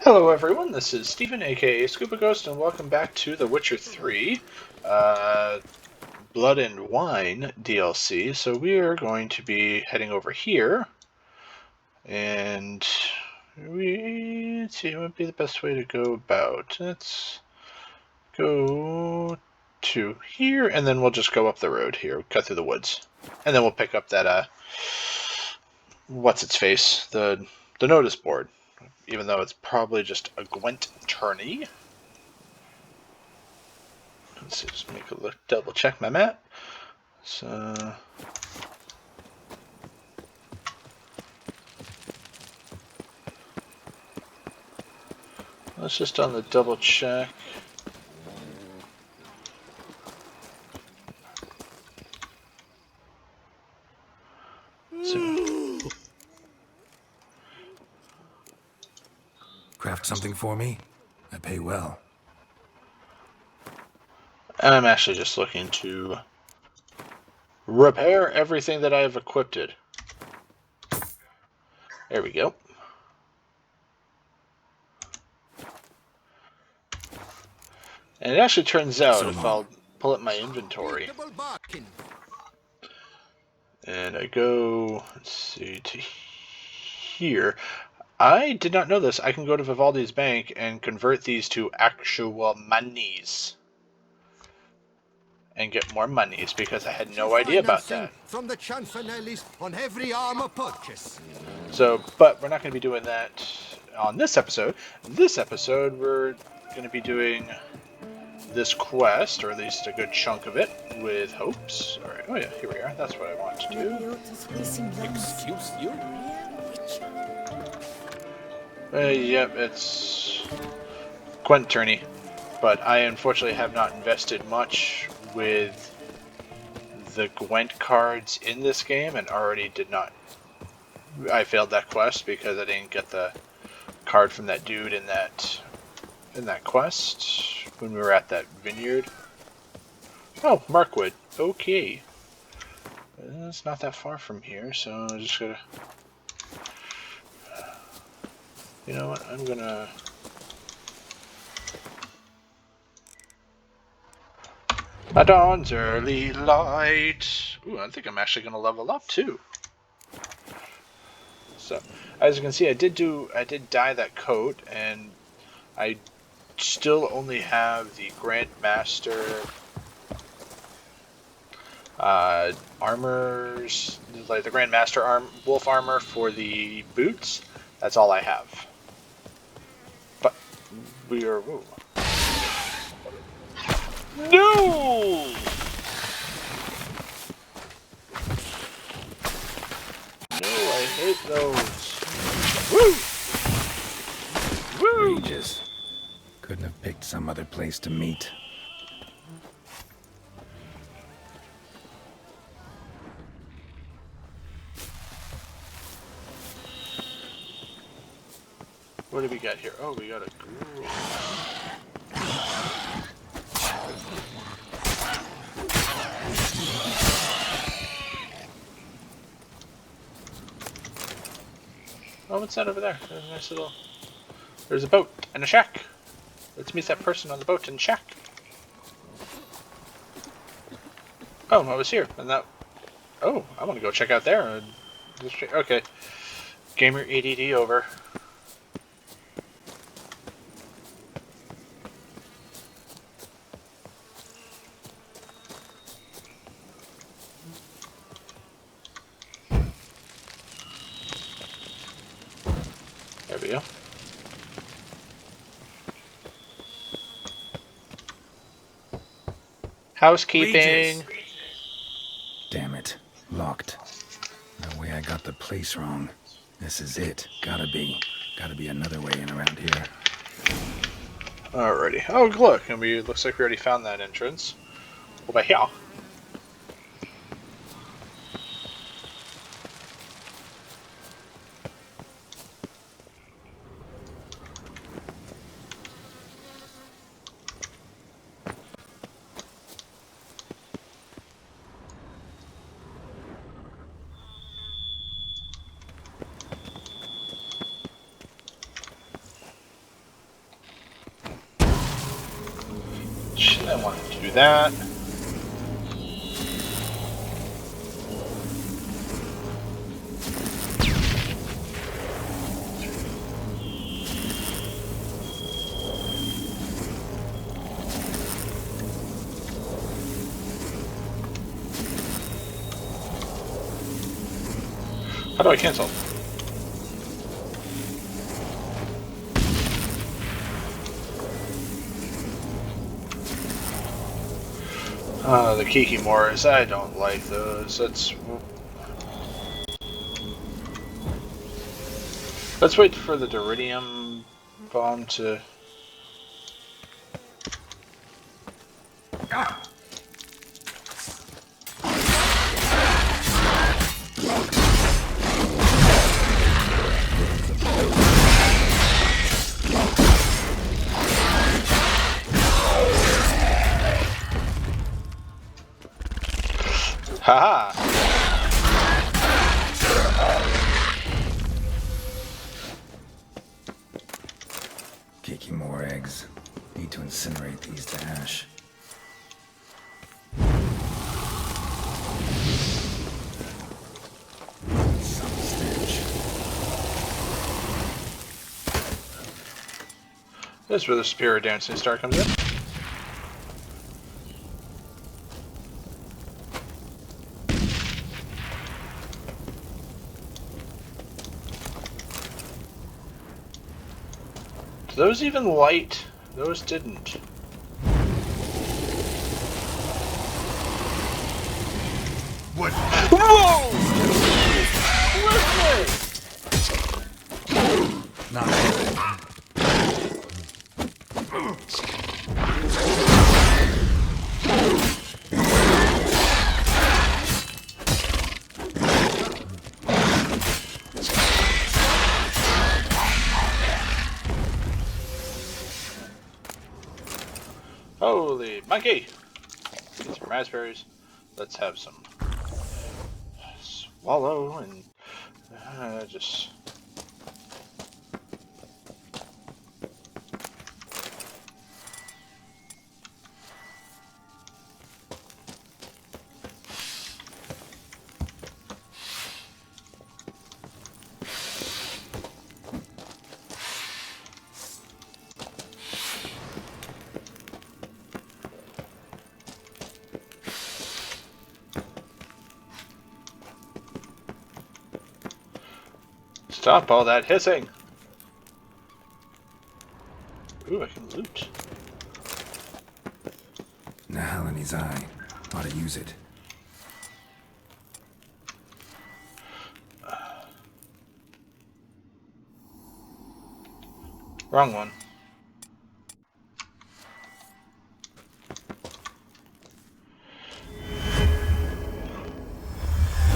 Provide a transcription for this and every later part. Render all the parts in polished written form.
Hello everyone, this is Stephen, aka Scuba Ghost, and welcome back to The Witcher 3, uh, Blood and Wine DLC. So we are going to be heading over here, and let's see what would be the best way to go about. Let's go to here, and then we'll just go up the road here, cut through the woods. And then we'll pick up that, what's its face? The notice board. Even though it's probably just a Gwent tourney. Let's see, just make a look, double check my map. So let's just on the double check. So, Craft something for me? I pay well. I'm actually just looking to repair everything that I have equipped. There we go. And it actually turns out, So if long. I'll pull up my inventory, and I go, let's see, to here, I did not know this. I can go to Vivaldi's bank and convert these to actual monies. And get more monies because I had no idea about that. From the Chanfanellis on every armor purchase. So, but we're not going to be doing that on this episode. This episode, we're going to be doing this quest, or at least a good chunk of it, with hopes. Alright, oh yeah, here we are. That's what I want to do. Excuse you? Yep, it's Gwent tourney. But I unfortunately have not invested much with the Gwent cards in this game, and already did not. I failed that quest because I didn't get the card from that dude in that quest when we were at that vineyard. Oh, Markwood. Okay. It's not that far from here, so I'm just gonna... You know what? I'm gonna... A dawn's early light. Ooh, I think I'm actually gonna level up too. So, as you can see, I did dye that coat, and I still only have the Grandmaster armors, like the Grandmaster wolf armor for the boots. That's all I have. But we are... Whoa. No! No, I hate those. Woo! Woo! Regis. Couldn't have picked some other place to meet. What do we got here? Oh, we got a ghoul. Oh, what's that over there? There's a nice little... There's a boat and a shack. Let's meet that person on the boat and shack. Oh, I was here, and that... Oh, I want to go check out there. Okay. Gamer ADD over. There we go. Housekeeping. Damn it. Locked. No way I got the place wrong. This is it. Gotta be. Gotta be another way in around here. Alrighty. Oh, look, and looks like we already found that entrance. Over here. Do that. How do I cancel? The Kikimores, I don't like those. Let's wait for the Deridium bomb to... Haha! Kiki more eggs. Need to incinerate these to ash. Some stench. This is where the Spirit Dancing Star comes in. Do those even light? Those didn't. What? Whoa! Listen! Not good. Holy monkey! Get some raspberries. Let's have some swallow and just... Stop all that hissing! Ooh, I can loot. Nahalani's eye. Ought to use it. Wrong one.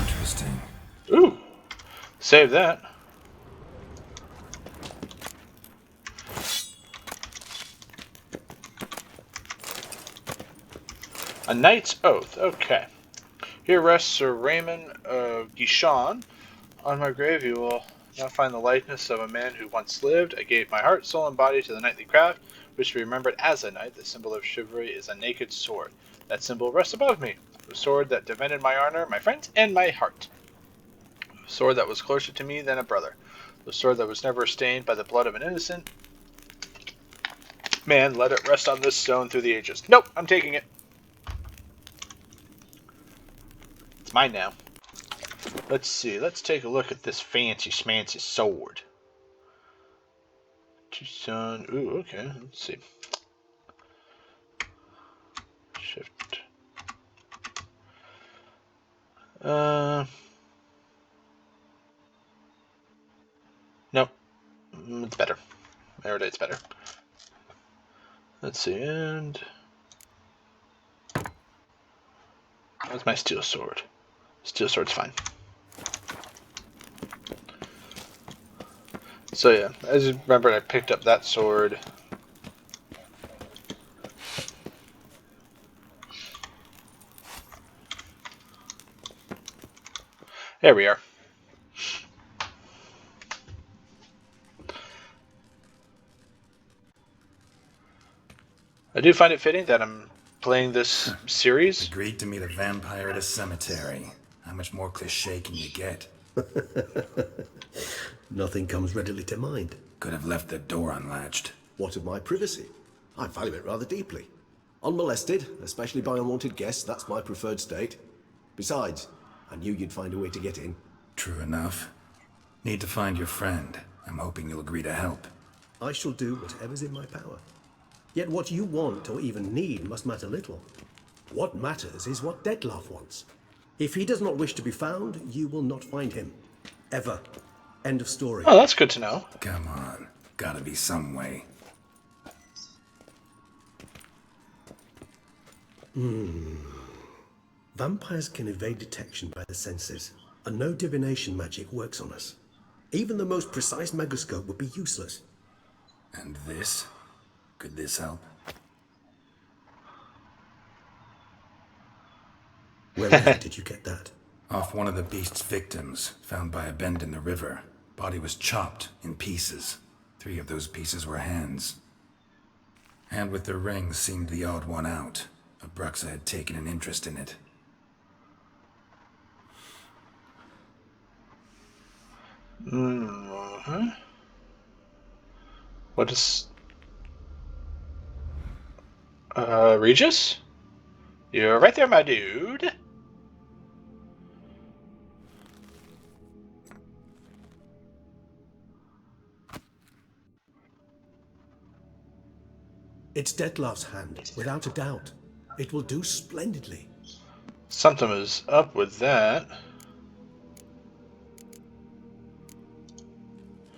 Interesting. Ooh! Save that. A Knight's Oath. Okay. Here rests Sir Raymond of Guichon. On my grave you will now find the likeness of a man who once lived. I gave my heart, soul, and body to the knightly craft, which to be remembered as a knight. The symbol of chivalry is a naked sword. That symbol rests above me. The sword that defended my honor, my friends, and my heart. A sword that was closer to me than a brother. The sword that was never stained by the blood of an innocent man. Let it rest on this stone through the ages. Nope, I'm taking it. It's mine now. Let's see. Let's take a look at this fancy schmancy sword. Tucson. Ooh, okay. Let's see. Shift. Nope. It's better. Erudite's better. Let's see. And that's my steel sword. Steel sword's fine. So yeah, as you remember, I picked up that sword. There we are. I do find it fitting that I'm playing this series. Agreed to meet a vampire at a cemetery. How much more cliche can you get? Nothing comes readily to mind. Could have left the door unlatched. What of my privacy? I value it rather deeply. Unmolested, especially by unwanted guests, that's my preferred state. Besides, I knew you'd find a way to get in. True enough. Need to find your friend. I'm hoping you'll agree to help. I shall do whatever's in my power. Yet what you want or even need must matter little. What matters is what Dettlaff wants. If he does not wish to be found, you will not find him. Ever. End of story. Oh, that's good to know. Come on. Gotta be some way. Vampires can evade detection by the senses, and no divination magic works on us. Even the most precise megascope would be useless. And this? Could this help? Where did you get that? Off one of the beast's victims, found by a bend in the river. Body was chopped in pieces. 3 of those pieces were hands. Hand with the ring seemed the odd one out. Abruxa had taken an interest in it. What is... Regis? You're right there, my dude. It's Dettlaff's hand, without a doubt. It will do splendidly. Something is up with that.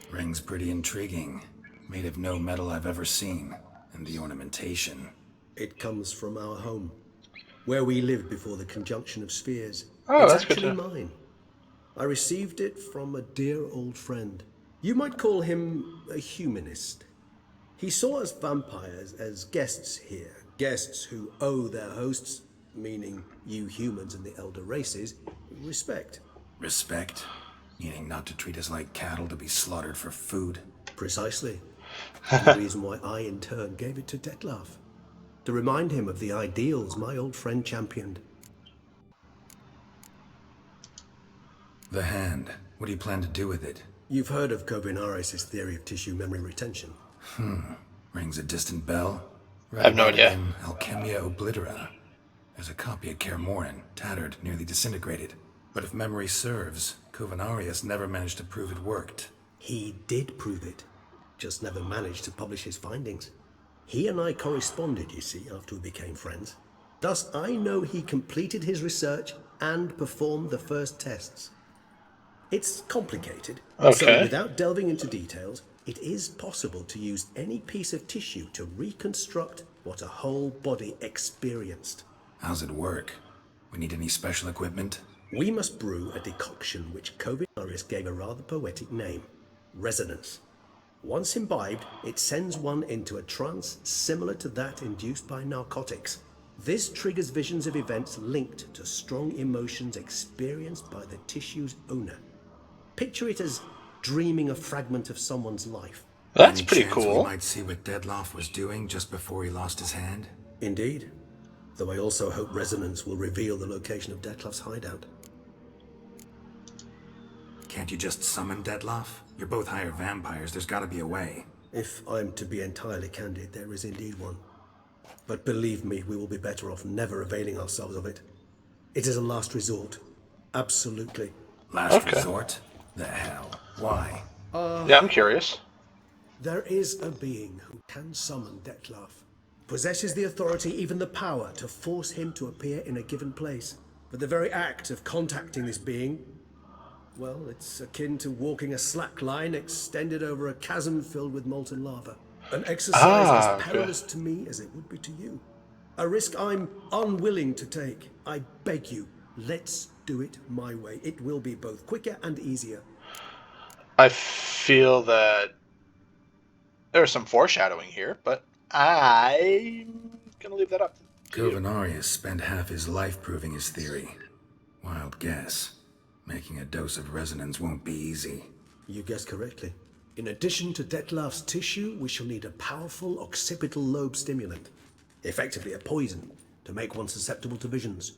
Ring's pretty intriguing. Made of no metal I've ever seen. And the ornamentation. It comes from our home, where we lived before the conjunction of spheres. Oh, it's that's good actually to... mine. I received it from a dear old friend. You might call him a humanist. He saw us vampires as guests here, guests who owe their hosts, meaning you humans and the elder races, respect. Respect? Meaning not to treat us like cattle to be slaughtered for food? Precisely. The reason why I, in turn, gave it to Dettlaff. To remind him of the ideals my old friend championed. The hand. What do you plan to do with it? You've heard of Kovinaris' theory of tissue memory retention. Rings a distant bell? I have no idea. In Alchemia Oblitera. There's a copy at Kaer Morhen, tattered, nearly disintegrated. But if memory serves, Kovinaris never managed to prove it worked. He did prove it, just never managed to publish his findings. He and I corresponded, you see, after we became friends. Thus, I know he completed his research and performed the first tests. It's complicated, so Okay. without delving into details, it is possible to use any piece of tissue to reconstruct what a whole body experienced. How's it work? We need any special equipment? We must brew a decoction which Kovinaris gave a rather poetic name, resonance. Once imbibed, it sends one into a trance similar to that induced by narcotics. This triggers visions of events linked to strong emotions experienced by the tissue's owner. Picture it as dreaming a fragment of someone's life. That's Any pretty chance cool. We might see what Dettlaff was doing just before he lost his hand? Indeed. Though I also hope resonance will reveal the location of Dettlaff's hideout. Can't you just summon Dettlaff? You're both higher vampires, there's gotta be a way. If I'm to be entirely candid, there is indeed one. But believe me, we will be better off never availing ourselves of it. It is a last resort. Absolutely. Last Okay. resort? The hell? Why? Yeah, I'm curious. There is a being who can summon Dettlaff. Possesses the authority, even the power, to force him to appear in a given place. But the very act of contacting this being, well, it's akin to walking a slack line extended over a chasm filled with molten lava. An exercise as perilous to me as it would be to you. A risk I'm unwilling to take. I beg you, let's do it my way. It will be both quicker and easier. I feel that there's some foreshadowing here, but I'm gonna leave that up to you. Kovinaris spent half his life proving his theory. Wild guess. Making a dose of resonance won't be easy. You guessed correctly. In addition to Dettlaff's tissue, we shall need a powerful occipital lobe stimulant. Effectively a poison. to make one susceptible to visions.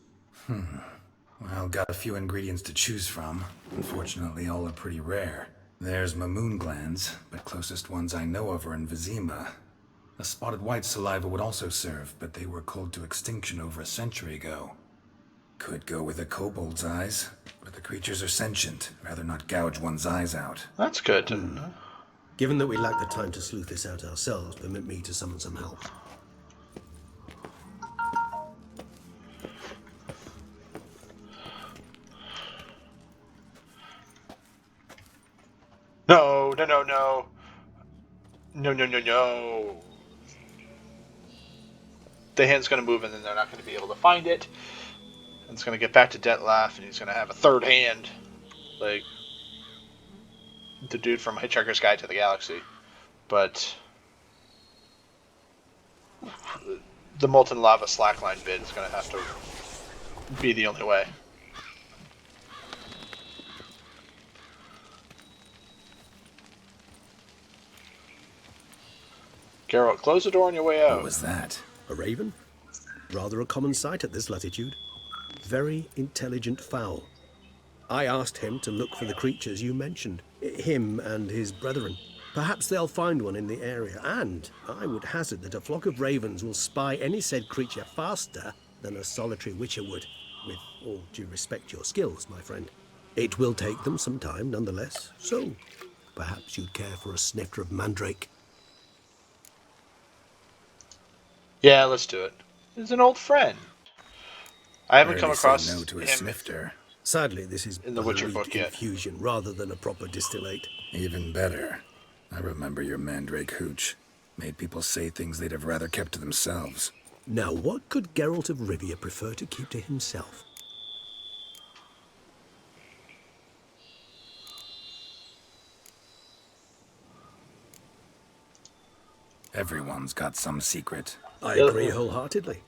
Well, got a few ingredients to choose from. Unfortunately, all are pretty rare. There's Mamoon glands, but closest ones I know of are in Vizima. A spotted white saliva would also serve, but they were culled to extinction over a century ago. Could go with a kobold's eyes, but the creatures are sentient. Rather not gouge one's eyes out. That's good to know. Given that we lack the time to sleuth this out ourselves, permit me to summon some help. No, no, no, no. No, no, no, no. The hand's going to move and then they're not going to be able to find it. And it's going to get back to Detlef and he's going to have a third hand. Like the dude from Hitchhiker's Guide to the Galaxy. But the molten lava slackline bit is going to have to be the only way. Geralt, close the door on your way out. What was that? A raven? Rather a common sight at this latitude. Very intelligent fowl. I asked him to look for the creatures you mentioned. Him and his brethren. Perhaps they'll find one in the area, and I would hazard that a flock of ravens will spy any said creature faster than a solitary witcher would. With all due respect to your skills, my friend. It will take them some time, nonetheless. So, perhaps you'd care for a snifter of mandrake. Yeah, let's do it. He's an old friend. I haven't come Rarely say across no to a him snifter. Sadly, this is in the Witcher book yet. infusion rather than a proper distillate. Even better. I remember your mandrake hooch. Made people say things they'd have rather kept to themselves. Now, what could Geralt of Rivia prefer to keep to himself? Everyone's got some secret. I agree wholeheartedly.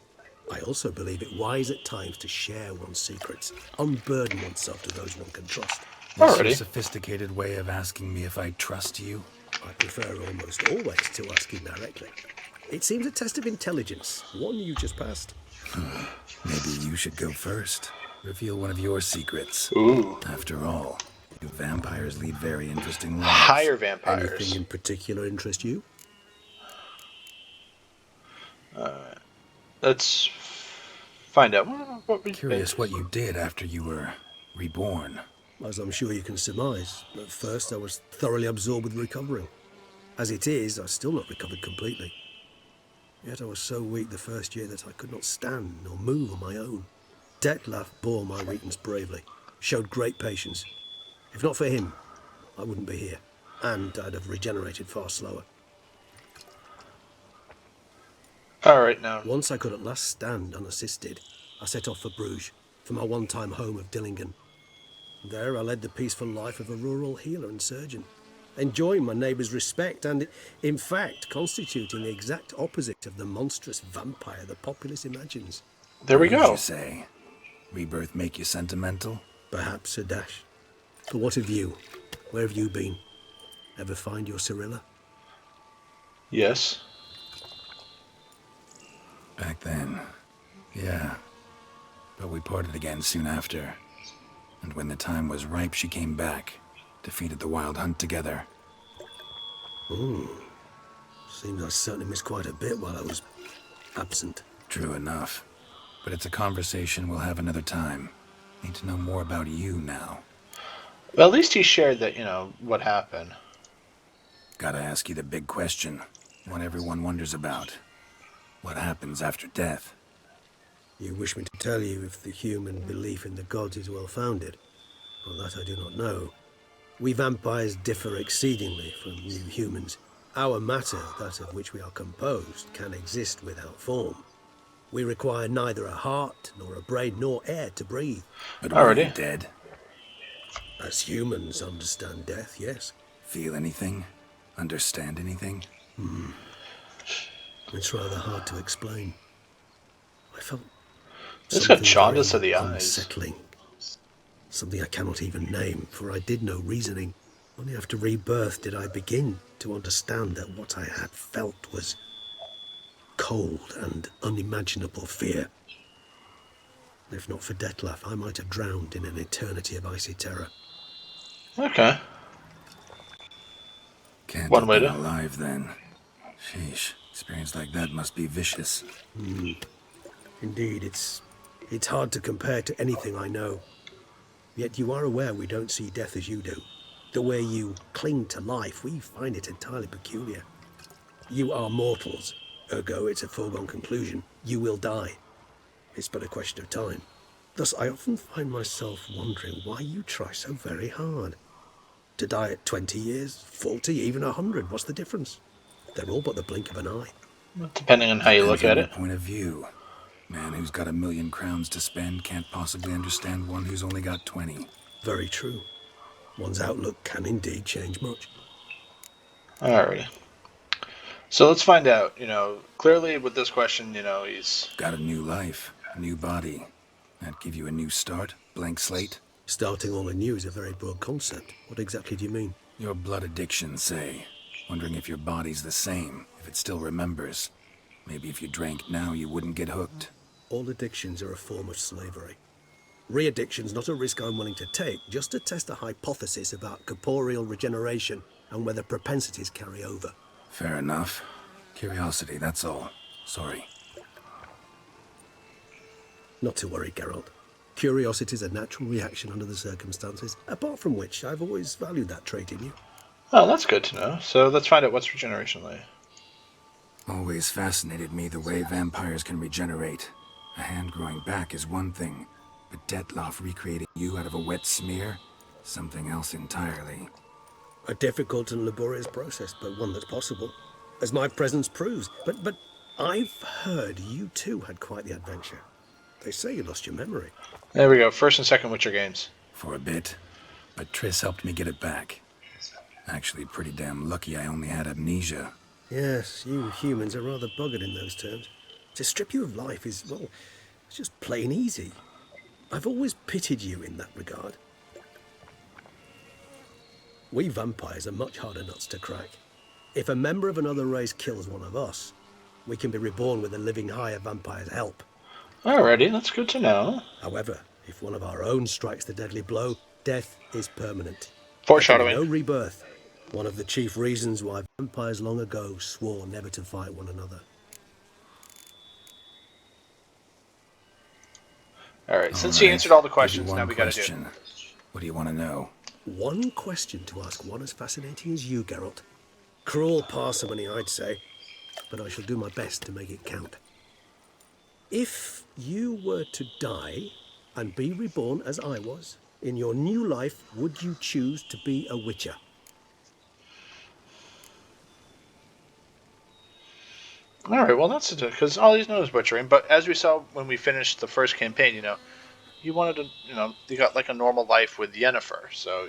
I also believe it wise at times to share one's secrets, unburden oneself to those one can trust. That's Alrighty. a sophisticated way of asking me if I trust you. I prefer almost always to ask you directly. It seems a test of intelligence, one you just passed. Maybe you should go first. Reveal one of your secrets. Ooh. After all, you vampires lead very interesting lives. Higher vampires. Anything in particular interest you? Let's find out. What we Curious what you did after you were reborn. As I'm sure you can surmise, at first I was thoroughly absorbed with recovering. As it is, I've still not recovered completely. Yet I was so weak the first year that I could not stand nor move on my own. Detlef bore my weakness bravely, showed great patience. If not for him, I wouldn't be here, and I'd have regenerated far slower. Alright, now. Once I could at last stand unassisted, I set off for Bruges, for my one-time home of Dillingen. There I led the peaceful life of a rural healer and surgeon, enjoying my neighbours' respect and, in fact, constituting the exact opposite of the monstrous vampire the populace imagines. There we What did go. you say? Rebirth make you sentimental? Perhaps a dash. But what of you? Where have you been? Ever find your Cyrilla? Yes. Back then, yeah. But we parted again soon after. And when the time was ripe, she came back. Defeated the Wild Hunt together. Seems I certainly missed quite a bit while I was absent. True enough. But it's a conversation we'll have another time. Need to know more about you now. Well, at least he shared that, what happened. Gotta ask you the big question. One everyone wonders about. What happens after death? You wish me to tell you if the human belief in the gods is well-founded? Well, that I do not know. We vampires differ exceedingly from you humans. Our matter, that of which we are composed, can exist without form. We require neither a heart, nor a brain, nor air to breathe. But were you Alrighty. dead? As humans understand death, yes. Feel anything? Understand anything? It's rather hard to explain. I felt It's got something jaundice very of the eyes. unsettling. Something I cannot even name, for I did no reasoning. Only after rebirth did I begin to understand that what I had felt was cold and unimaginable fear. If not for Detlef, I might have drowned in an eternity of icy terror. Okay. Can't One have way been to... alive then. Sheesh, experience like that must be vicious. Indeed, it's hard to compare to anything I know. Yet you are aware we don't see death as you do. The way you cling to life, we find it entirely peculiar. You are mortals, ergo it's a foregone conclusion. You will die. It's but a question of time. Thus, I often find myself wondering why you try so very hard. To die at 20 years, 40, even 100, what's the difference? They're all but the blink of an eye. Depending on how you Depends look on at your it. point of view. Man who's got 1,000,000 crowns to spend can't possibly understand one who's only got 20. Very true. One's outlook can indeed change much. Alrighty. So let's find out. Clearly with this question, he's... Got a new life, a new body. That give you a new start? Blank slate? Starting all anew is a very broad concept. What exactly do you mean? Your blood addiction, say. Wondering if your body's the same, if it still remembers. Maybe if you drank now, you wouldn't get hooked. All addictions are a form of slavery. Re-addiction's not a risk I'm willing to take, just to test a hypothesis about corporeal regeneration and whether propensities carry over. Fair enough. Curiosity, that's all. Sorry. Not to worry, Geralt. Curiosity is a natural reaction under the circumstances, apart from which I've always valued that trait in you. Oh, that's good to know. So let's find out what's regeneration like. Always fascinated me the way vampires can regenerate. A hand growing back is one thing, but Detlef recreating you out of a wet smear? Something else entirely. A difficult and laborious process, but one that's possible, as my presence proves. But I've heard you too had quite the adventure. They say you lost your memory. There we go. First and second Witcher games. For a bit, but Triss helped me get it back. Actually pretty damn lucky I only had amnesia. Yes, you humans are rather buggered in those terms. To strip you of life is, well, it's just plain easy. I've always pitied you in that regard. We vampires are much harder nuts to crack. If a member of another race kills one of us, we can be reborn with a living higher vampire's help. Alrighty, that's good to know. However, if one of our own strikes the deadly blow, death is permanent. Foreshadowing. No rebirth. One of the chief reasons why vampires long ago swore never to fight one another. Alright, since you answered all the questions, now we gotta do it. What do you want to know? One question to ask one as fascinating as you, Geralt. Cruel parsimony, I'd say, but I shall do my best to make it count. If you were to die and be reborn as I was, in your new life, would you choose to be a witcher? Alright, well that's it, because all he's known is butchering, but as we saw when we finished the first campaign, you wanted to, you got like a normal life with Yennefer, so,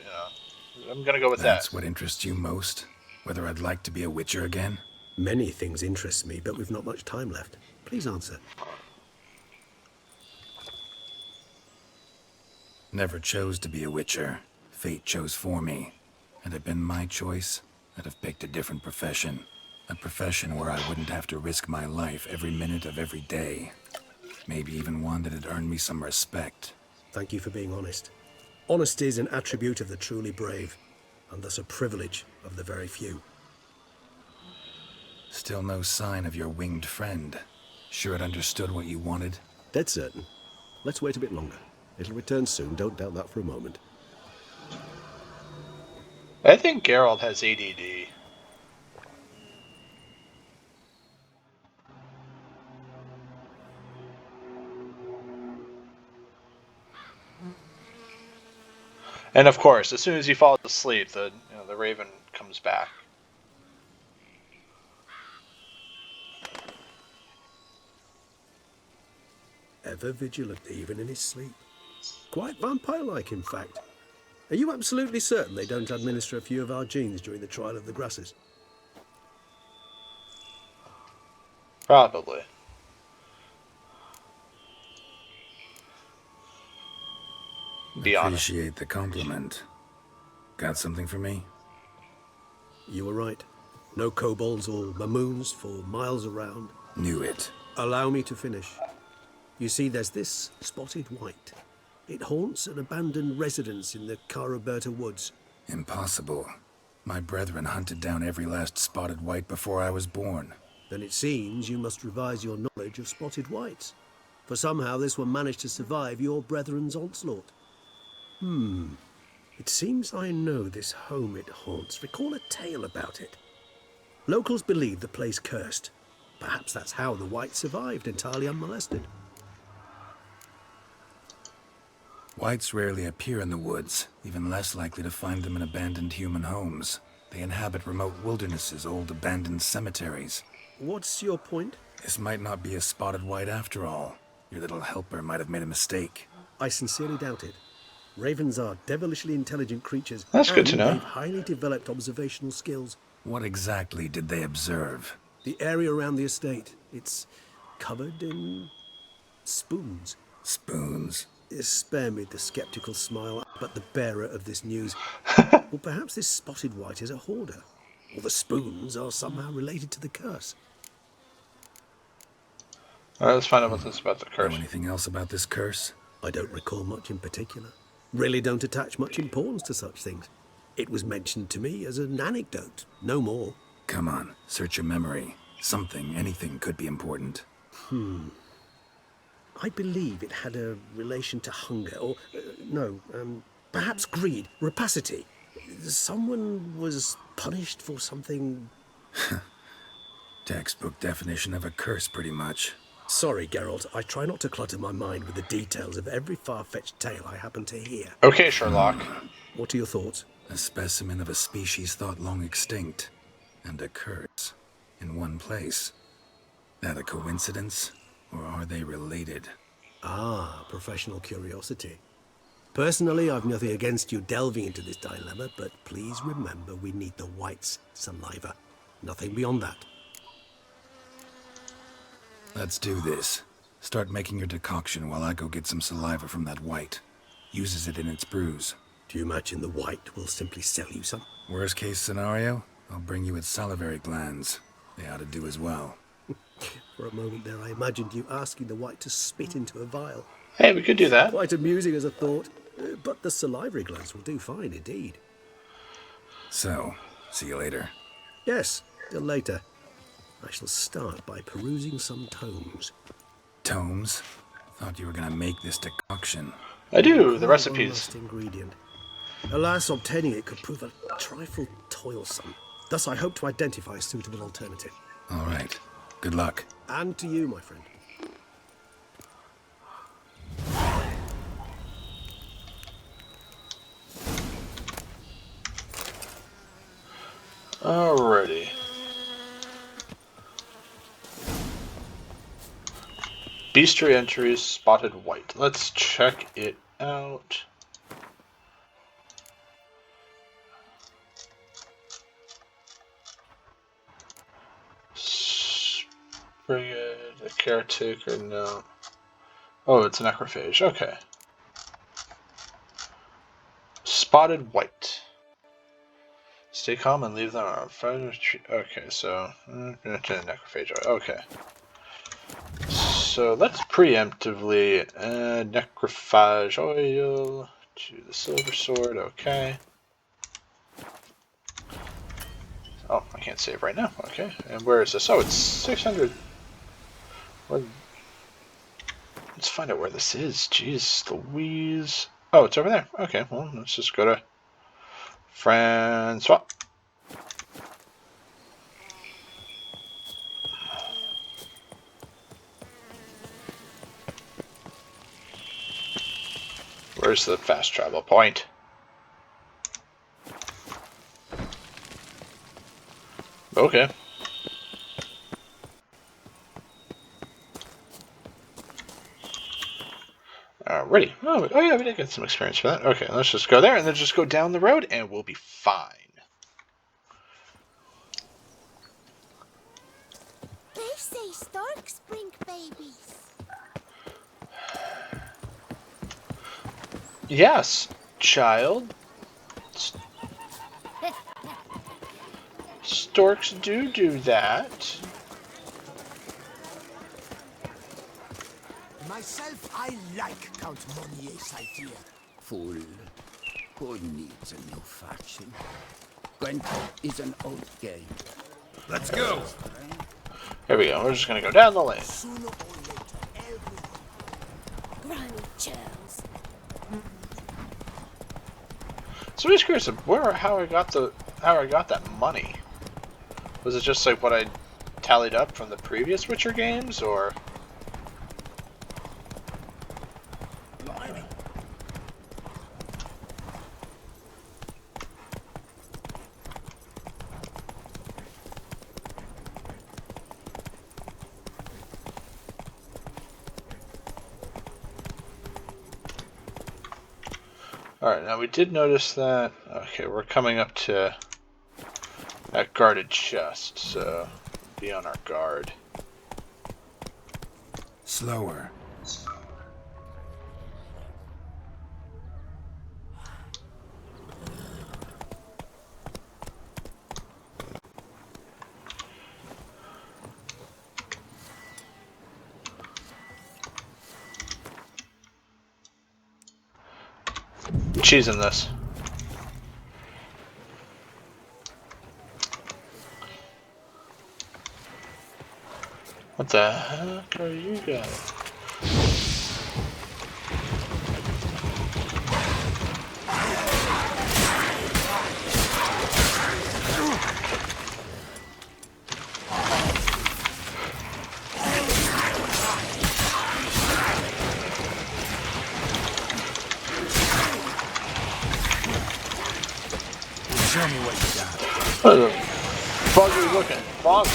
I'm gonna go with that. That's what interests you most? Whether I'd like to be a witcher again? Many things interest me, but we've not much time left. Please answer. Never chose to be a witcher. Fate chose for me. Had it been my choice, I'd have picked a different profession. A profession where I wouldn't have to risk my life every minute of every day. Maybe even one that'd earn me some respect. Thank you for being honest. Honesty is an attribute of the truly brave, and thus a privilege of the very few. Still no sign of your winged friend. Sure it understood what you wanted? Dead certain. Let's wait a bit longer. It'll return soon, don't doubt that for a moment. I think Geralt has ADD. And of course, as soon as he falls asleep, the raven comes back. Ever vigilant, even in his sleep. Quite vampire-like, in fact. Are you absolutely certain they don't administer a few of our genes during the trial of the grasses? Probably. Be honest. Appreciate the compliment. Got something for me? You were right. No kobolds or mamoons for miles around. Knew it. Allow me to finish. You see, there's this spotted white. It haunts an abandoned residence in the Caraberta woods. Impossible. My brethren hunted down every last spotted white before I was born. Then it seems you must revise your knowledge of spotted whites. For somehow this one managed to survive your brethren's onslaught. It seems I know this home it haunts. Recall a tale about it. Locals believe the place cursed. Perhaps that's how the white survived entirely unmolested. Whites rarely appear in the woods, even less likely to find them in abandoned human homes. They inhabit remote wildernesses, old abandoned cemeteries. What's your point? This might not be a spotted white after all. Your little helper might have made a mistake. I sincerely doubt it. Ravens are devilishly intelligent creatures. That's good to know. They've highly developed observational skills. What exactly did they observe? The area around the estate, it's covered in spoons. Spoons? Spare me the skeptical smile, but the bearer of this news. Or perhaps this spotted white is a hoarder. Or the spoons are somehow related to the curse. Alright, let's find out what's about the curse. Know anything else about this curse? I don't recall much in particular. Really don't attach much importance to such things. It was mentioned to me as an anecdote, no more. Come on, search your memory. Something, anything could be important. I believe it had a relation to hunger, or, perhaps greed, rapacity. Someone was punished for something. Textbook definition of a curse, pretty much. Sorry, Geralt, I try not to clutter my mind with the details of every far-fetched tale I happen to hear. Okay, Sherlock. What are your thoughts? A specimen of a species thought long extinct. And a curse. In one place. That a coincidence? Or are they related? Ah, professional curiosity. Personally, I've nothing against you delving into this dilemma, but please remember we need the white's saliva. Nothing beyond that. Let's do this. Start making your decoction while I go get some saliva from that white. Uses it in its brews. Do you imagine the white will simply sell you some? Worst case scenario, I'll bring you its salivary glands. They ought to do as well. For a moment there, I imagined you asking the white to spit into a vial. Hey, we could do that. Quite amusing as a thought, but the salivary glands will do fine indeed. So, see you later. Yes, till later. I shall start by perusing some tomes. Tomes? Thought you were gonna make this decoction. I do, the One recipes. last ingredient. Alas, obtaining it could prove a trifle toilsome. Thus, I hope to identify a suitable alternative. All right. Good luck. And to you, my friend. Alrighty. Bestiary entries, spotted white. Let's check it out. Brigade, a caretaker, no. Oh, it's a necrophage, okay. Spotted white. Stay calm and leave them on. Okay, so necrophage. Okay. So let's preemptively necrophage oil to the silver sword. Okay. Oh, I can't save right now. Okay. And where is this? Oh, it's 600. Let's find out where this is. Jeez, Louise. Oh, it's over there. Okay. Well, let's just go to Francois. Where's the fast travel point? Okay. Alrighty. Oh yeah, we did get some experience for that. Okay, let's just go there and then just go down the road and we'll be fine. They say storks bring babies. Yes, child. Storks do that. Myself, I like Count Monier's idea. Fool. Who needs a new faction? Gwent is an old game. Let's go. Here we go. We're just gonna go down the lane. Sooner or later, everyone. Granny Charles. So I'm just curious of how I got that money. Was it just like what I tallied up from the previous Witcher games, or? Alright, now we did notice that. Okay, we're coming up to that guarded chest, so be on our guard. Slower. Cheese in this. What the heck are you guys? Show me what you got. What the fuck are you looking? Fog.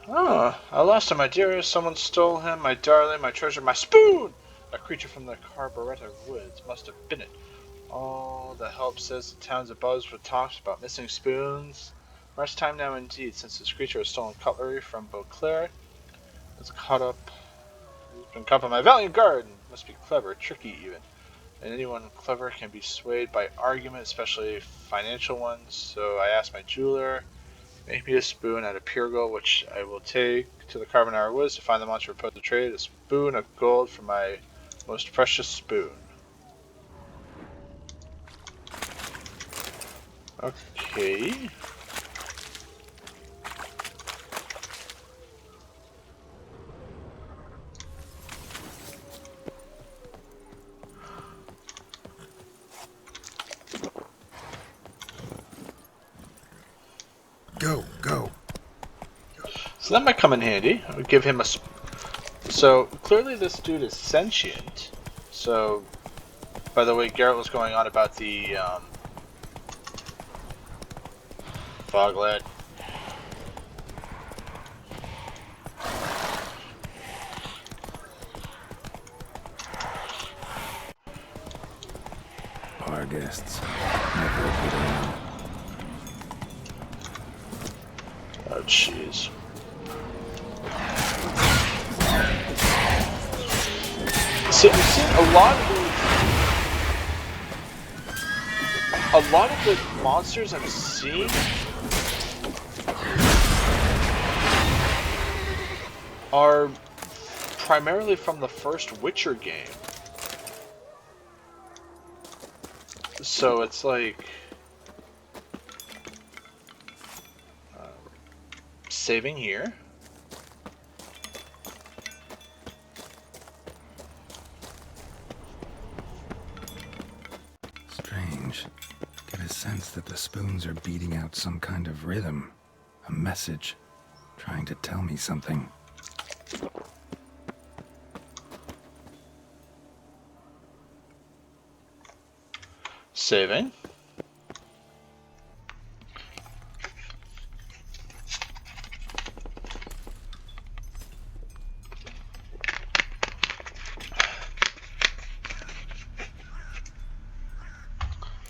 Oh, I lost him, my dearest. Someone stole him, my darling, my treasure, my spoon! A creature from the Carburettor woods must have been it. All the help says the town's abuzz with talks about missing spoons. Much time now indeed, since this creature has stolen cutlery from Beauclair. It's been caught by my valiant guard. Must be clever, tricky even. And anyone clever can be swayed by argument, especially financial ones. So I asked my jeweler, make me a spoon out of pure gold, which I will take to the Carbonara Woods to find the monster proposed to trade. A spoon of gold for my most precious spoon. Okay. Go. So that might come in handy. I would give him a... So, clearly this dude is sentient. So, by the way, Garrett was going on about the, Foglet. Our guests. Never a good omen. Oh, jeez. See, I've seen a lot of the monsters I'm seeing are primarily from the first Witcher game. So it's like saving here. Strange. Get a sense that the spoons are beating out some kind of rhythm. A message. Trying to tell me something. Saving.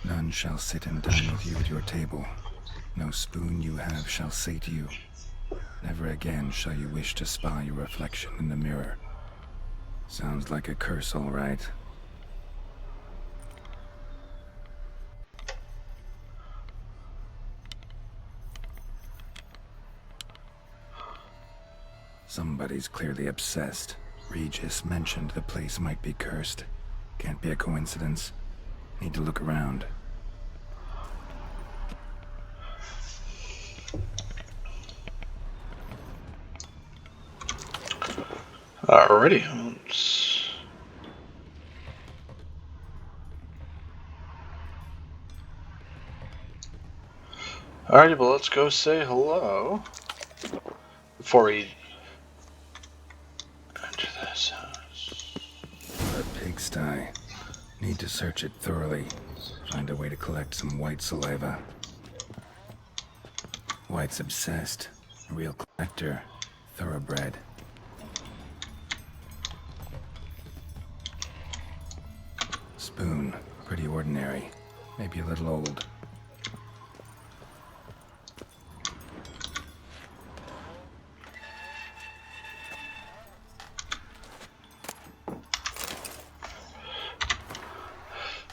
None shall sit and dine with you at your table. No spoon you have shall say to you, Never again shall you wish to spy your reflection in the mirror. Sounds like a curse, all right. Somebody's clearly obsessed. Regis mentioned the place might be cursed. Can't be a coincidence. Need to look around. Alrighty. Alrighty, well, let's go say hello before we enter this house. A pigsty. Need to search it thoroughly. Find a way to collect some white saliva. White's obsessed. A real collector. Thoroughbred. Spoon. Pretty ordinary. Maybe a little old.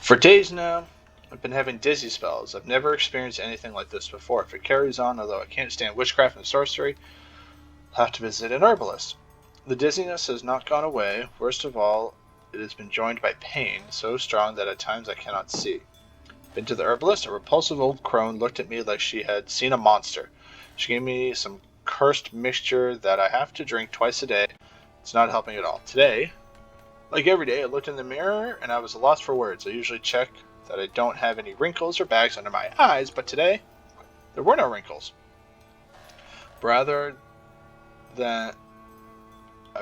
For days now, I've been having dizzy spells. I've never experienced anything like this before. If it carries on, although I can't stand witchcraft and sorcery, I'll have to visit an herbalist. The dizziness has not gone away. Worst of all, it has been joined by pain, so strong that at times I cannot see. Been to the herbalist, a repulsive old crone looked at me like she had seen a monster. She gave me some cursed mixture that I have to drink twice a day. It's not helping at all. Today, like every day, I looked in the mirror and I was lost for words. I usually check that I don't have any wrinkles or bags under my eyes, but today, there were no wrinkles. Rather than,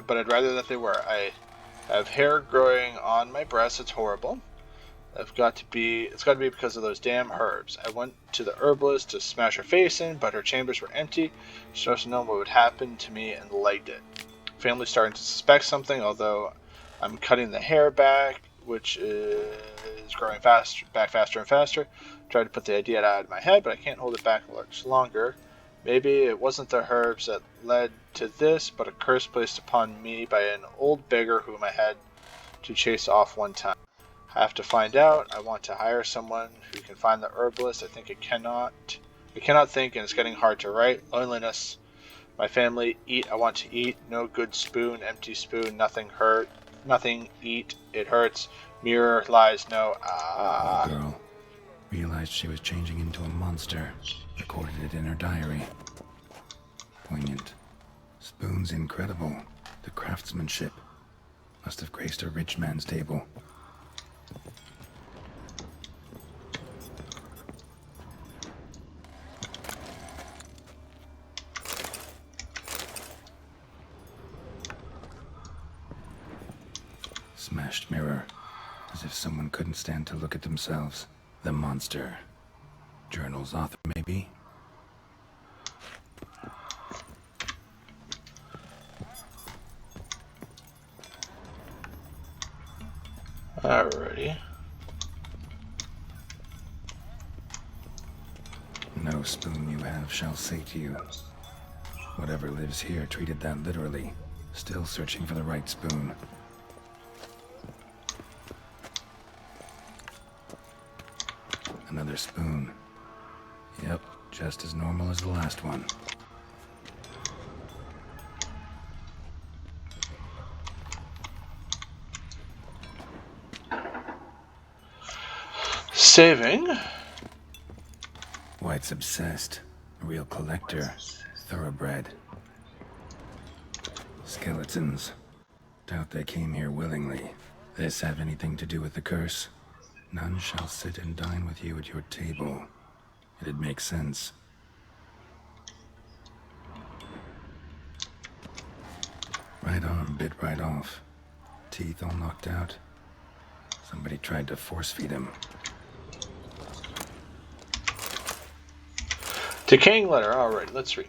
but I'd rather that they were. I have hair growing on my breasts. It's horrible. It's got to be because of those damn herbs. I went to the herbalist to smash her face in, but her chambers were empty. She doesn't know what would happen to me and liked it. Family's starting to suspect something, although I'm cutting the hair back, which is growing faster and faster. Tried to put the idea out of my head, but I can't hold it back much longer. Maybe it wasn't the herbs that led to this, but a curse placed upon me by an old beggar whom I had to chase off one time. I have to find out. I want to hire someone who can find the herbalist. I think I cannot. I cannot think, and it's getting hard to write. Loneliness. My family. Eat. I want to eat. No good spoon. Empty spoon. Nothing hurt. Nothing. Eat. It hurts. Mirror. Lies. No. The girl realized she was changing into a monster. Recorded it in her diary. Poignant. Spoon's incredible. The craftsmanship. Must have graced a rich man's table. Smashed mirror. As if someone couldn't stand to look at themselves. The monster. Journal's author, maybe? Alrighty. No spoon you have shall sate you. Whatever lives here treated that literally. Still searching for the right spoon. Another spoon. Yep, just as normal as the last one. Saving. White's obsessed. A real collector. Thoroughbred. Skeletons. Doubt they came here willingly. This have anything to do with the curse? None shall sit and dine with you at your table. It'd make sense. Right arm bit right off. Teeth all knocked out. Somebody tried to force feed him. Decaying letter. Alright, let's read.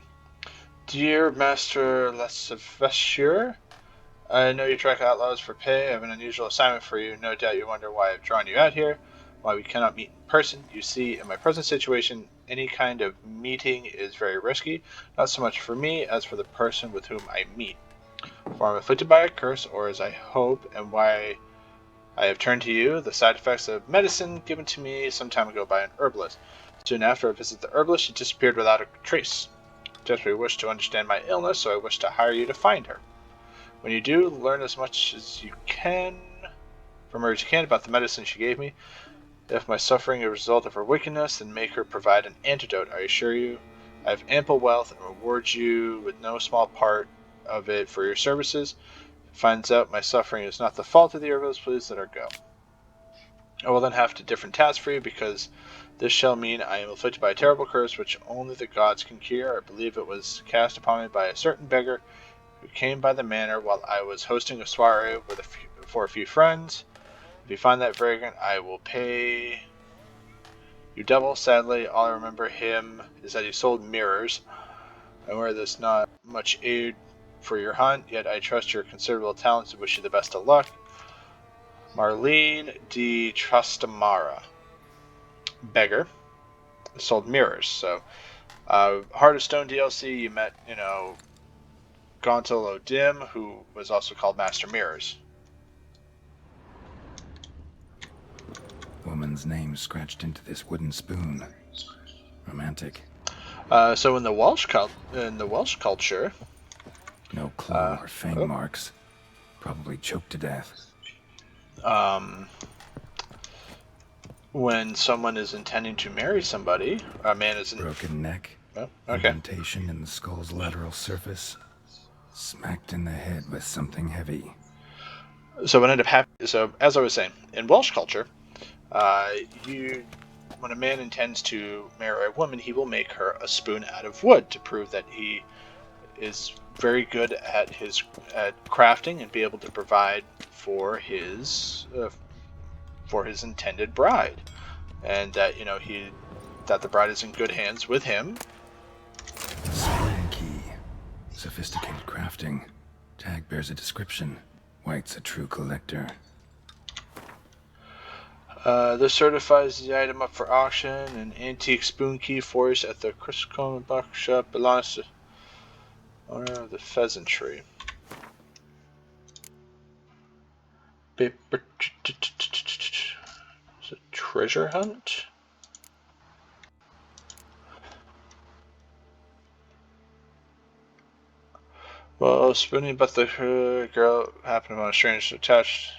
Dear Master Lassavesure, I know you track outlaws for pay. I have an unusual assignment for you. No doubt you wonder why I've drawn you out here, why we cannot meet in person. You see, in my present situation, any kind of meeting is very risky, not so much for me as for the person with whom I meet. For I am afflicted by a curse, or as I hope, and why I have turned to you, the side effects of medicine given to me some time ago by an herbalist. Soon after I visited the herbalist, she disappeared without a trace. Desperately wished to understand my illness, so I wish to hire you to find her. When you do, learn as much as you can from her as you can about the medicine she gave me. If my suffering is a result of her wickedness, then make her provide an antidote. I assure you, I have ample wealth and reward you with no small part of it for your services. If it finds out my suffering is not the fault of the herbalist, please let her go. I will then have a different task for you, because this shall mean I am afflicted by a terrible curse which only the gods can cure. I believe it was cast upon me by a certain beggar who came by the manor while I was hosting a soiree for a few friends. If you find that vagrant, I will pay you double. Sadly, all I remember him is that he sold mirrors. I wear this not much aid for your hunt, yet I trust your considerable talents and wish you the best of luck. Marlene de Trastamara. Beggar. Sold mirrors. So, Heart of Stone DLC, you met, Gontal O'Dim, who was also called Master Mirrors. Woman's name scratched into this wooden spoon. Romantic. So in the Welsh culture, No claw or fang marks. Probably choked to death. When someone is intending to marry somebody, a man is broken neck. Oh, okay. Indentation in the skull's lateral surface. Smacked in the head with something heavy. So what ended up happening? So as I was saying, in Welsh culture, when a man intends to marry a woman, he will make her a spoon out of wood to prove that he is very good at crafting and be able to provide for his intended bride, and that that the bride is in good hands with him. Spoon key, sophisticated crafting. Tag bears a description. White's a true collector. This certifies the item up for auction. An antique spoon key forged at the Criscombe Buckshop belongs to owner of the pheasantry. It's a treasure hunt? Well, spooning but the girl happened upon a strange attached.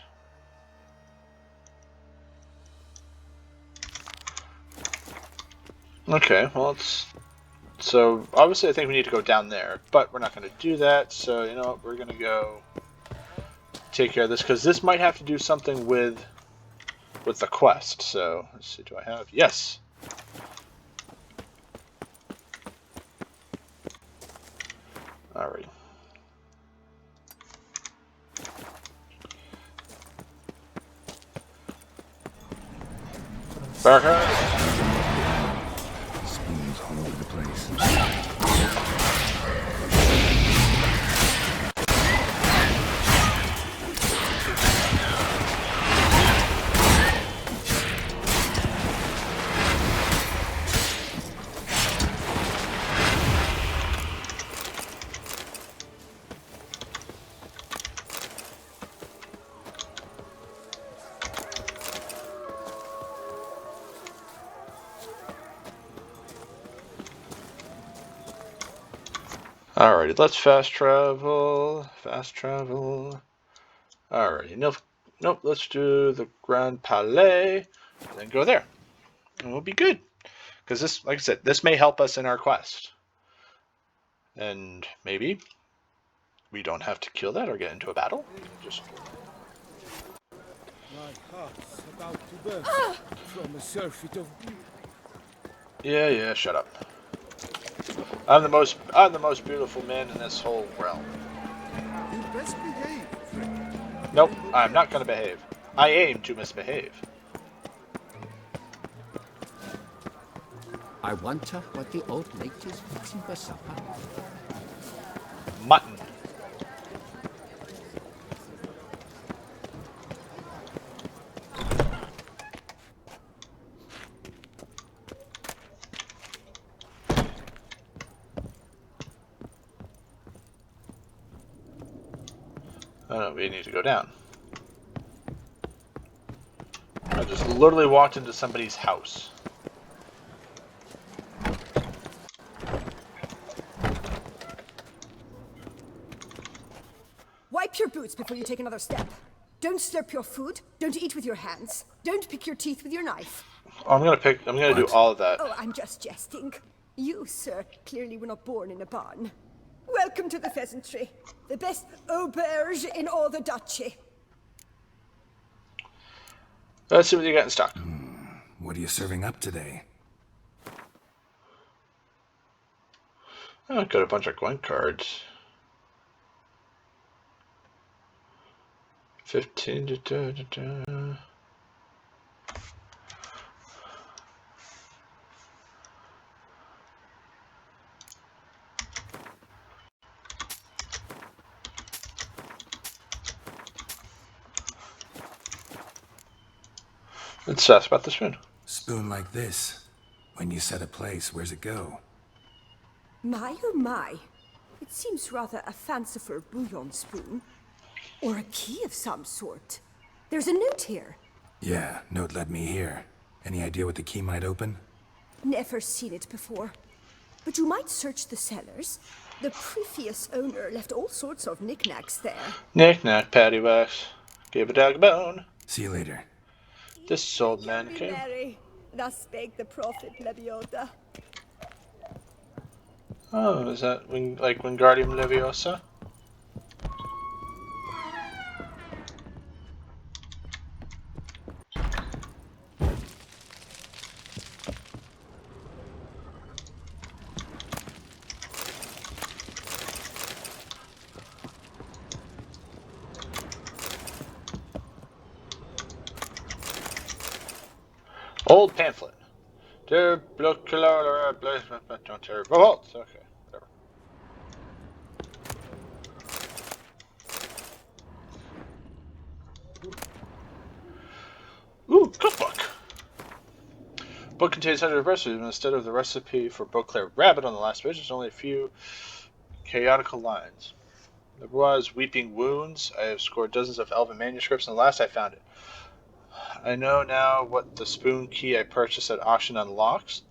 Okay, well, so obviously I think we need to go down there, but we're not going to do that, so you know what, we're going to go take care of this, because this might have to do something with the quest. So let's see, do I have? Yes. Alright. Barker. Spoons all over the place. Alrighty, let's fast travel. Fast travel. Alrighty, nope, let's do the Grand Palais, and then go there. And we'll be good. Because this, like I said, this may help us in our quest. And maybe we don't have to kill that or get into a battle. Just... My heart's about to burst from a surfeit of beauty. Yeah, shut up. I'm the most beautiful man in this whole realm. You best behave, friend. Nope, I'm not gonna behave. I aim to misbehave. I wonder what the old lady's fixing for supper. Mutton. Oh no, we need to go down. I just literally walked into somebody's house. Wipe your boots before you take another step. Don't slurp your food. Don't eat with your hands. Don't pick your teeth with your knife. Oh, I'm gonna do all of that. Oh, I'm just jesting. You, sir, clearly were not born in a barn. Welcome to the pheasantry. The best auberge in all the duchy. Let's see what you got in stock. What are you serving up today? Oh, got a bunch of Gwent cards. 15 to Let's ask about the spoon. Spoon like this. When you set a place, where's it go? My oh my. It seems rather a fanciful bouillon spoon. Or a key of some sort. There's a note here. Yeah, note led me here. Any idea what the key might open? Never seen it before. But you might search the cellars. The previous owner left all sorts of knickknacks there. Knick-knack, paddywhacks. Gave a dog a bone. See you later. This old man came. Mary. Thus spake the prophet Leviosa. Oh, is that like Wingardium Leviosa? Old pamphlet. Okay, whatever. Ooh, cookbook. Book contains hundreds of recipes, but instead of the recipe for Beauclair rabbit on the last page, there's only a few chaotical lines. There was weeping wounds. I have scored dozens of elven manuscripts, and the last I found it. I know now what the spoon key I purchased at auction unlocks.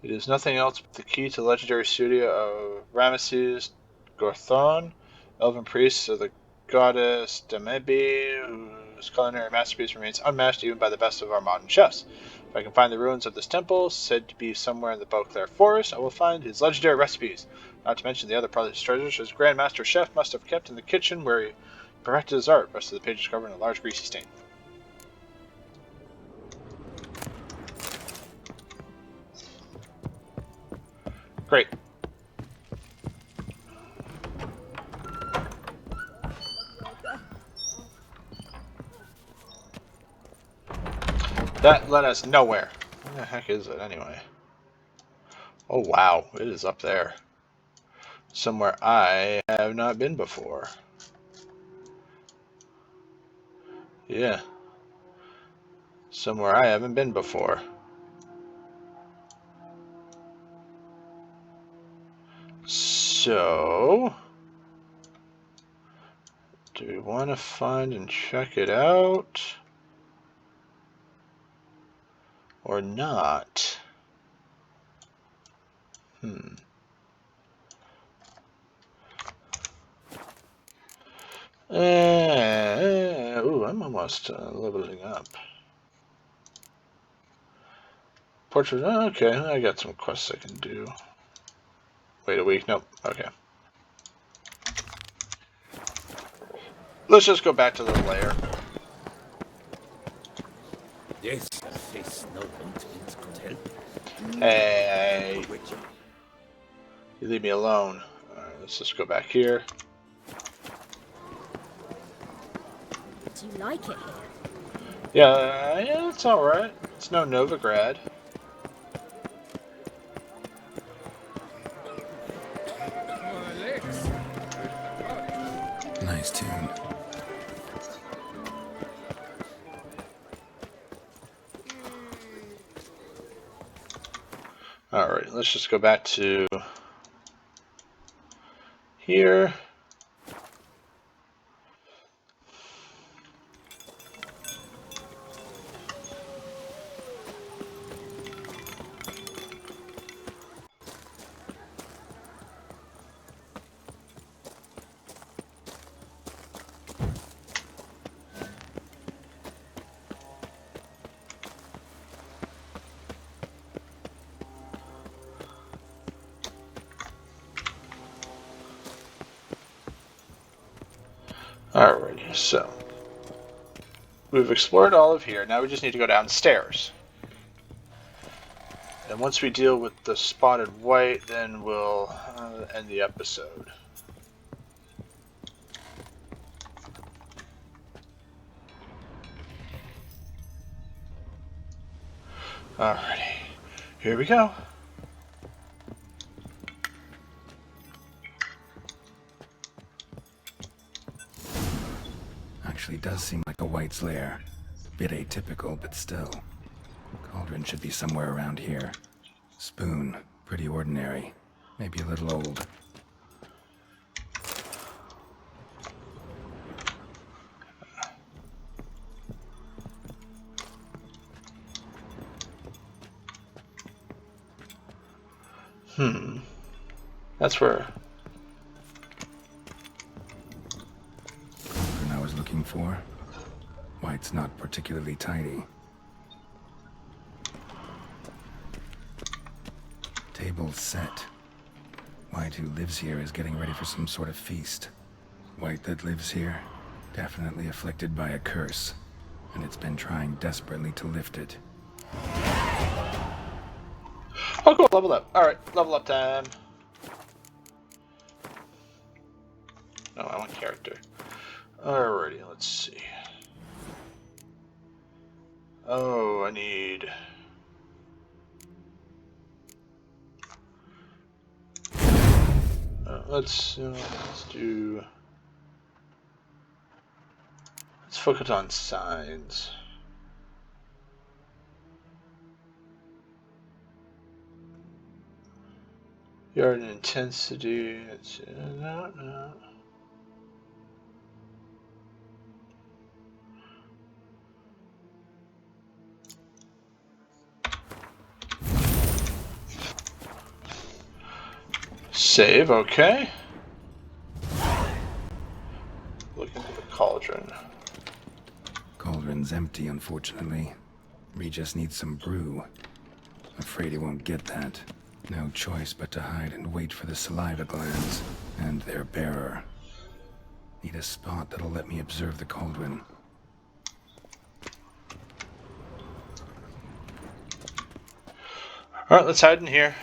It is nothing else but the key to the legendary studio of Ramesses Gorthon, elven priest of the goddess Damebi, whose culinary masterpiece remains unmatched even by the best of our modern chefs. If I can find the ruins of this temple, said to be somewhere in the Beauclair forest, I will find his legendary recipes, not to mention the other precious treasures his Grand Master Chef must have kept in the kitchen where he perfected his art. Rest of the page is covered in a large greasy stain. Great. That led us nowhere. Where the heck is it anyway? Oh wow, it is up there. Somewhere I have not been before. Yeah. Somewhere I haven't been before. So, do we want to find and check it out? Or not? Ooh, I'm almost leveling up. Portrait, okay, I got some quests I can do. Wait a week, nope, okay. Let's just go back to the lair. Yes, a face no ointment could help. Hey, you leave me alone. Alright, let's just go back here. Do you like it here? Yeah, it's alright. It's no Novigrad. Nice tune. Alright, let's just go back to here. Alrighty, so we've explored all of here. Now we just need to go downstairs. And once we deal with the spotted white, then we'll end the episode. Alrighty, here we go. Actually does seem like a white's lair. Bit atypical, but still. Cauldron should be somewhere around here. Spoon, pretty ordinary. Maybe a little old. That's where... Cauldron I was looking for. White's not particularly tidy. Table's set. White who lives here is getting ready for some sort of feast. White that lives here, definitely afflicted by a curse, and it's been trying desperately to lift it. Oh, cool, level up. Alright, level up time. No, I want character. Alrighty, let's see. Oh, I need... let's do... Let's focus on signs. Yard and intensity. No. Save, okay. Look into the cauldron. Cauldron's empty, unfortunately. Regis needs some brew. Afraid he won't get that. No choice but to hide and wait for the saliva glands and their bearer. Need a spot that'll let me observe the cauldron. Alright, let's hide in here.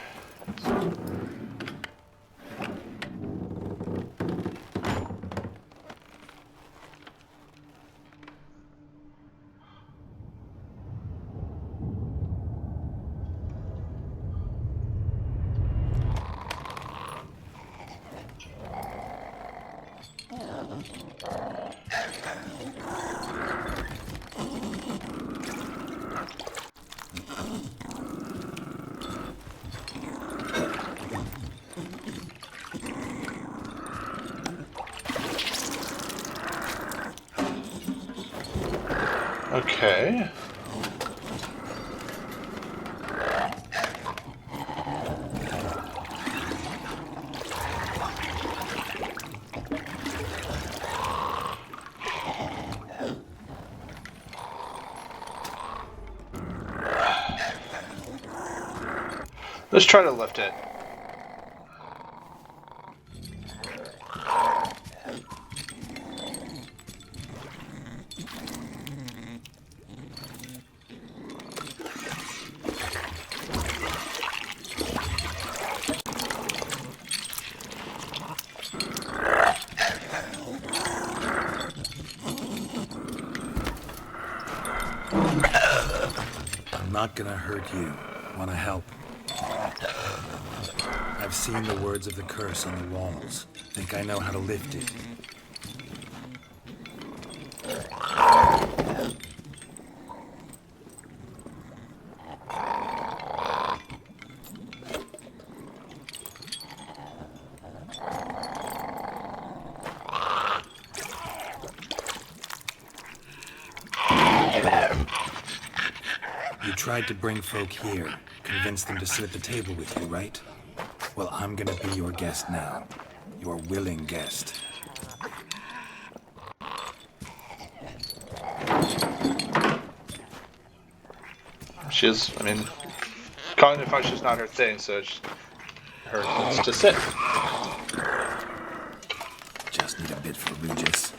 Okay. Let's try to lift it. I'm not gonna hurt you. Wanna help? I've seen the words of the curse on the walls. Think I know how to lift it. You tried to bring folk here, convince them to sit at the table with you, right? Well, I'm gonna be your guest now. Your willing guest. She's, I mean, cognitive function's not her thing, so it's to sit. Just need a bit for Regis.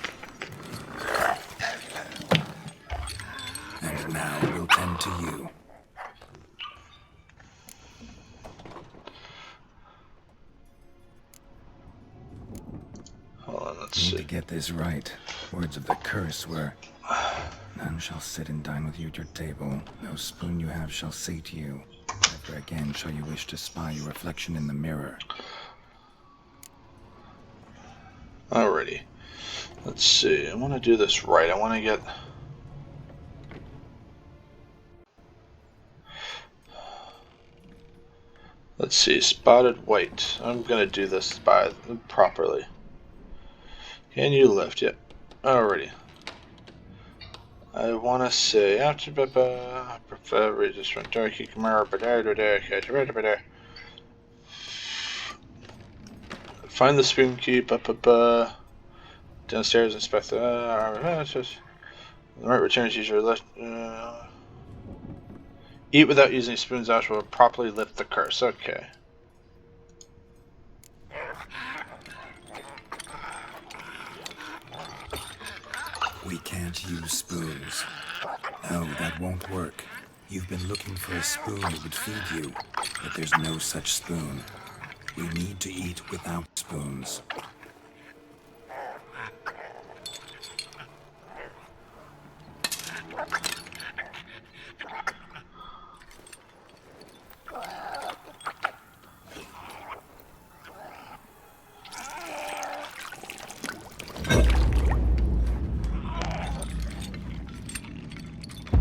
to you. Hold on, let's Need see. to get this right. Words of the curse were, none shall sit and dine with you at your table. No spoon you have shall sate you. Never again shall you wish to spy your reflection in the mirror. Alrighty. Let's see. I want to do this right. I want to get... Let's see. Spotted white. I'm going to do this properly. Can you lift? Yep. Alrighty. I want to say after I prefer Regis from Turkey Camara find the spoon key downstairs, inspect the right returns usually left eat without using spoons. Ash will properly lift the curse. Okay. We can't use spoons. No, that won't work. You've been looking for a spoon that would feed you, but there's no such spoon. We need to eat without spoons.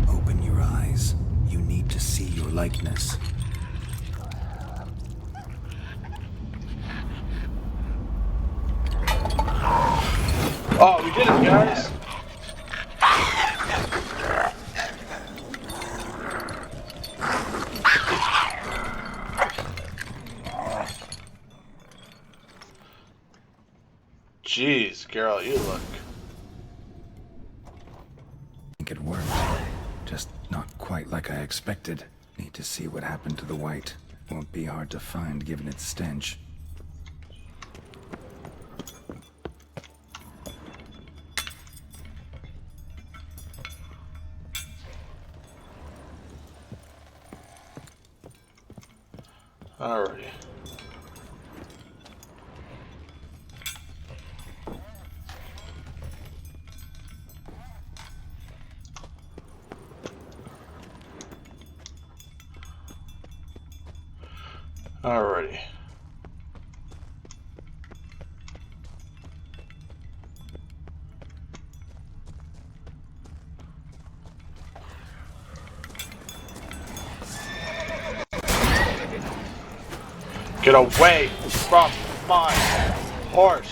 Open your eyes. You need to see your likeness. Oh, we did it, guys! Jeez, girl, you look... I think it worked. Just not quite like I expected. Need to see what happened to the white. Won't be hard to find given its stench. Alrighty. Alrighty. Get away from my horse!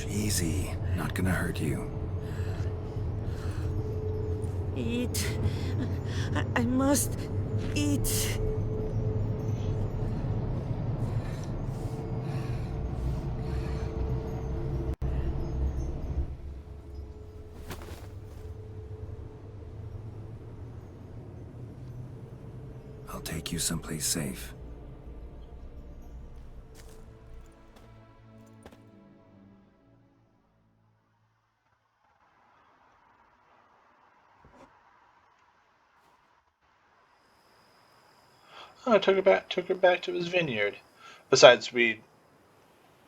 Easy. Not gonna hurt you. Eat. I must eat. I'll take you someplace safe. Oh, I took her back to his vineyard. Besides, we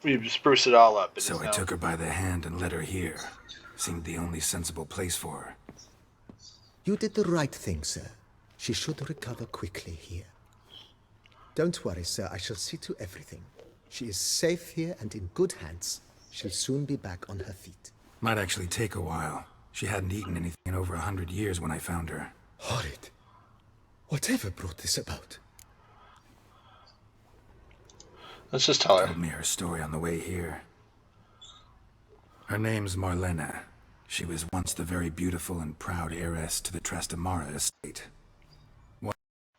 spruced it all up. So I took her by the hand and led her here. Seemed the only sensible place for her. You did the right thing, sir. She should recover quickly here. Don't worry, sir. I shall see to everything. She is safe here and in good hands. She'll soon be back on her feet. Might actually take a while. She hadn't eaten anything in over 100 years when I found her. Horrid. Whatever brought this about? Let's just tell her. Told me her story on the way here. Her name's Marlena. She was once the very beautiful and proud heiress to the Trastamara estate.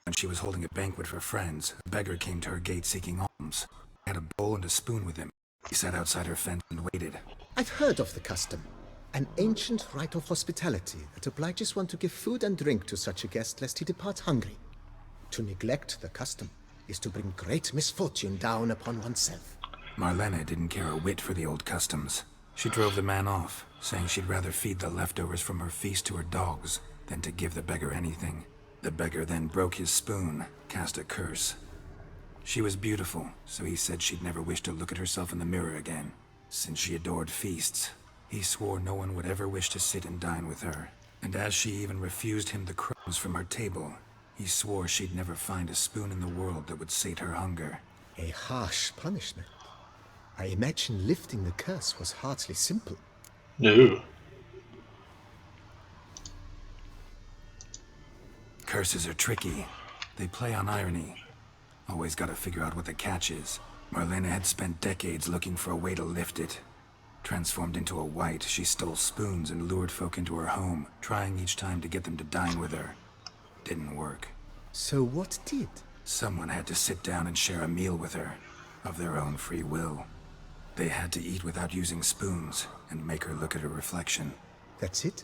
When she was holding a banquet for friends, a beggar came to her gate seeking alms. He had a bowl and a spoon with him. He sat outside her fence and waited. I've heard of the custom. An ancient rite of hospitality that obliges one to give food and drink to such a guest lest he depart hungry. To neglect the custom is to bring great misfortune down upon oneself. Marlena didn't care a whit for the old customs. She drove the man off, saying she'd rather feed the leftovers from her feast to her dogs than to give the beggar anything. The beggar then broke his spoon, cast a curse. She was beautiful, so he said she'd never wish to look at herself in the mirror again. Since she adored feasts, he swore no one would ever wish to sit and dine with her. And as she even refused him the crumbs from her table, he swore she'd never find a spoon in the world that would sate her hunger. A harsh punishment. I imagine lifting the curse was hardly simple. No. Curses are tricky. They play on irony. Always gotta figure out what the catch is. Marlena had spent decades looking for a way to lift it. Transformed into a wight, she stole spoons and lured folk into her home, trying each time to get them to dine with her. Didn't work. So what did? Someone had to sit down and share a meal with her, of their own free will. They had to eat without using spoons, and make her look at her reflection. That's it?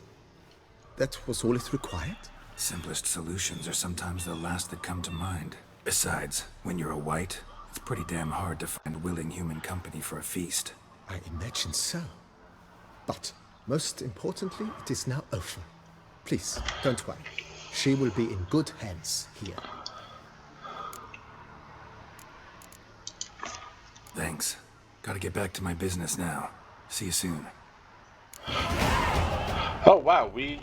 That was all it required? Simplest solutions are sometimes the last that come to mind. Besides, when you're a wight, it's pretty damn hard to find willing human company for a feast. I imagine so. But, most importantly, it is now over. Please, don't worry. She will be in good hands here. Thanks. Gotta get back to my business now. See you soon. Oh, wow, we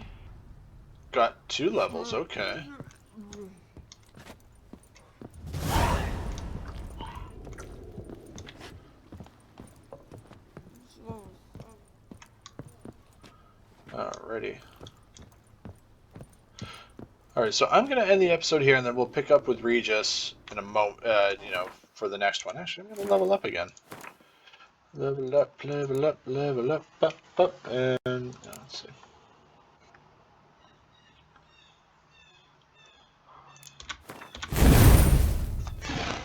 got 2 levels, okay. Alrighty. Alright, so I'm going to end the episode here, and then we'll pick up with Regis in a moment, for the next one. Actually, I'm going to level up again. Level up, level up, level up, and let's see.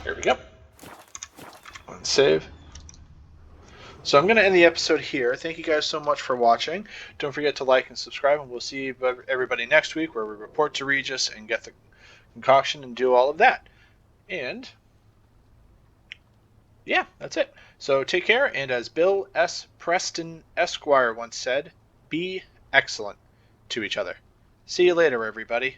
Here we go. And save. So I'm going to end the episode here. Thank you guys so much for watching. Don't forget to like and subscribe, and we'll see everybody next week where we report to Regis and get the concoction and do all of that. And yeah, that's it. So take care, and as Bill S. Preston Esquire once said, be excellent to each other. See you later, everybody.